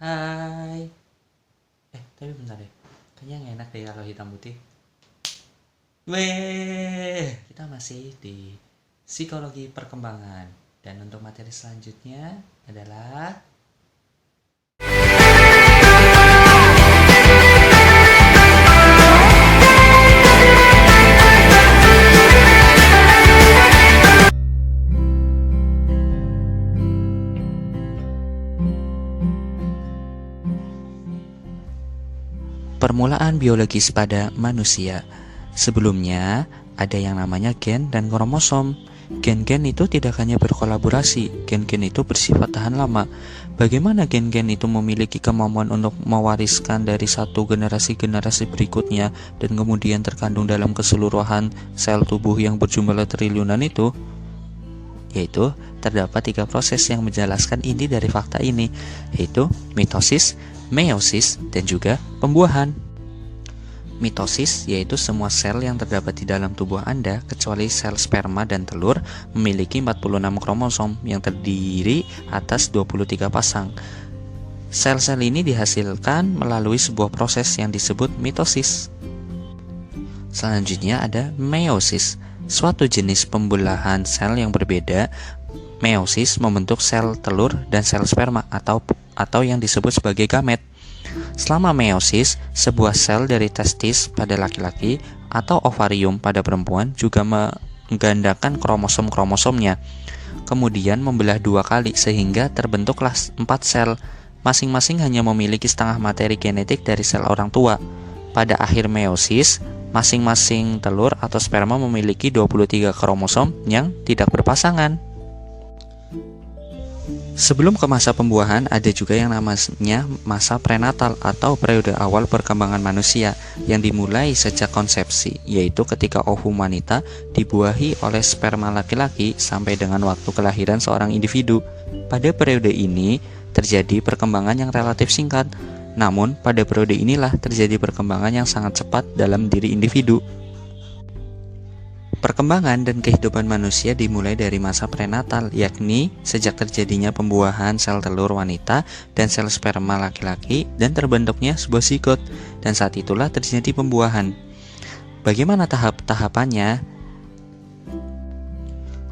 Hai. Tapi bentar deh. Kayaknya nggak enak deh kalau hitam putih. Weh, kita masih di psikologi perkembangan. Dan untuk materi selanjutnya adalah permulaan biologis pada manusia. Sebelumnya, ada yang namanya gen dan kromosom. Gen-gen itu tidak hanya berkolaborasi, gen-gen itu bersifat tahan lama. Bagaimana gen-gen itu memiliki kemampuan untuk mewariskan dari satu generasi-generasi berikutnya dan kemudian terkandung dalam keseluruhan sel tubuh yang berjumlah triliunan itu? Yaitu, terdapat 3 proses yang menjelaskan inti dari fakta ini, yaitu mitosis, meiosis, dan juga pembuahan. Mitosis yaitu semua sel yang terdapat di dalam tubuh Anda kecuali sel sperma dan telur memiliki 46 kromosom yang terdiri atas 23 pasang. Sel-sel ini dihasilkan melalui sebuah proses yang disebut mitosis. Selanjutnya ada meiosis, suatu jenis pembelahan sel yang berbeda. Meiosis membentuk sel telur dan sel sperma atau yang disebut sebagai gamet. Selama meiosis, sebuah sel dari testis pada laki-laki atau ovarium pada perempuan juga menggandakan kromosom-kromosomnya. Kemudian membelah 2 kali sehingga terbentuklah 4 sel. Masing-masing hanya memiliki setengah materi genetik dari sel orang tua. Pada akhir meiosis, masing-masing telur atau sperma memiliki 23 kromosom yang tidak berpasangan. Sebelum ke masa pembuahan, ada juga yang namanya masa prenatal atau periode awal perkembangan manusia yang dimulai sejak konsepsi, yaitu ketika ovum wanita dibuahi oleh sperma laki-laki sampai dengan waktu kelahiran seorang individu. Pada periode ini terjadi perkembangan yang relatif singkat, namun pada periode inilah terjadi perkembangan yang sangat cepat dalam diri individu. Perkembangan dan kehidupan manusia dimulai dari masa prenatal, yakni sejak terjadinya pembuahan sel telur wanita dan sel sperma laki-laki dan terbentuknya sebuah zigot, dan saat itulah terjadi pembuahan. Bagaimana tahap-tahapannya?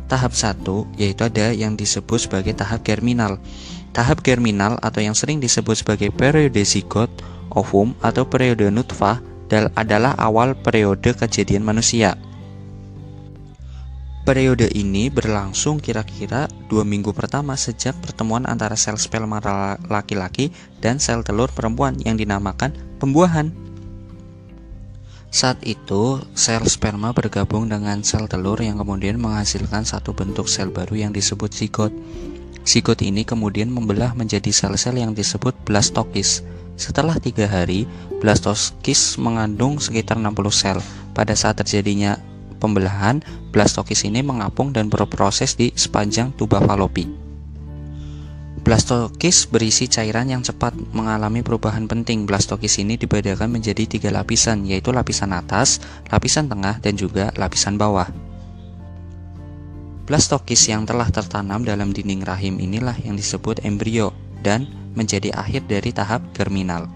Tahap 1 yaitu ada yang disebut sebagai tahap germinal. Tahap germinal atau yang sering disebut sebagai periode zigot, ovum atau periode nutfah adalah awal periode kejadian manusia. Periode ini berlangsung kira-kira 2 minggu pertama sejak pertemuan antara sel sperma laki-laki dan sel telur perempuan yang dinamakan pembuahan. Saat itu, sel sperma bergabung dengan sel telur yang kemudian menghasilkan satu bentuk sel baru yang disebut zigot. Zigot ini kemudian membelah menjadi sel-sel yang disebut blastokis. Setelah 3 hari, blastokis mengandung sekitar 60 sel. Pada saat terjadinya pembelahan, blastokis ini mengapung dan berproses di sepanjang tuba falopi. Blastokis berisi cairan yang cepat mengalami perubahan penting. Blastokis ini dibedakan menjadi 3 lapisan, yaitu lapisan atas, lapisan tengah, dan juga lapisan bawah. Blastokis yang telah tertanam dalam dinding rahim inilah yang disebut embrio dan menjadi akhir dari tahap germinal.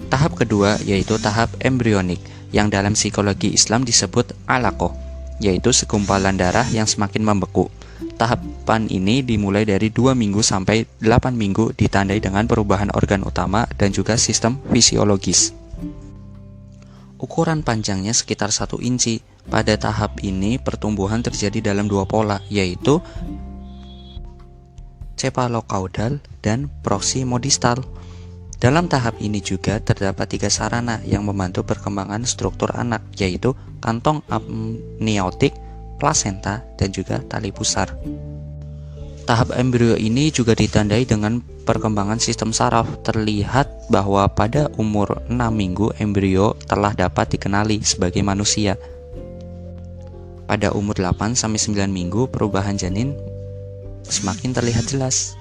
Tahap kedua yaitu tahap embrionik, yang dalam psikologi Islam disebut alaqah, yaitu segumpalan darah yang semakin membeku. Tahapan ini dimulai dari 2 minggu sampai 8 minggu, ditandai dengan perubahan organ utama dan juga sistem fisiologis. Ukuran panjangnya sekitar 1 inci. Pada tahap ini pertumbuhan terjadi dalam 2 pola, yaitu cephalocaudal dan proximodistal. Dalam tahap ini juga terdapat 3 sarana yang membantu perkembangan struktur anak, yaitu kantong amniotik, plasenta, dan juga tali pusar. Tahap embrio ini juga ditandai dengan perkembangan sistem saraf. Terlihat bahwa pada umur 6 minggu embrio telah dapat dikenali sebagai manusia. Pada umur 8-9 minggu perubahan janin semakin terlihat jelas.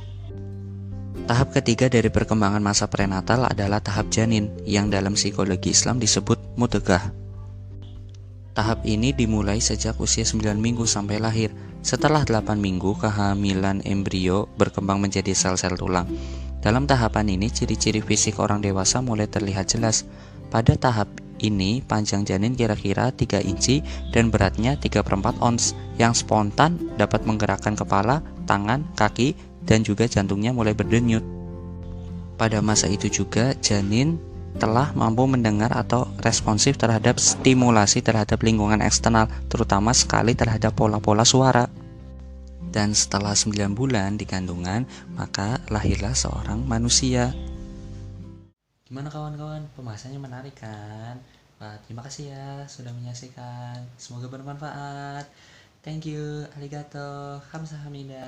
Tahap ketiga dari perkembangan masa prenatal adalah tahap janin, yang dalam psikologi Islam disebut mudghah. Tahap ini dimulai sejak usia 9 minggu sampai lahir. Setelah 8 minggu, kehamilan embrio berkembang menjadi sel-sel tulang. Dalam tahapan ini, ciri-ciri fisik orang dewasa mulai terlihat jelas. Pada tahap ini, panjang janin kira-kira 3 inci dan beratnya 3/4 ons, yang spontan dapat menggerakkan kepala, tangan, kaki, dan juga jantungnya mulai berdenyut. Pada masa itu juga, janin telah mampu mendengar atau responsif terhadap stimulasi terhadap lingkungan eksternal, terutama sekali terhadap pola-pola suara. Dan setelah 9 bulan di kandungan, maka lahirlah seorang manusia. Gimana kawan-kawan? Pembahasannya menarik kan? Wah, terima kasih ya sudah menyaksikan. Semoga bermanfaat. Thank you, arigato, kamsahamnida.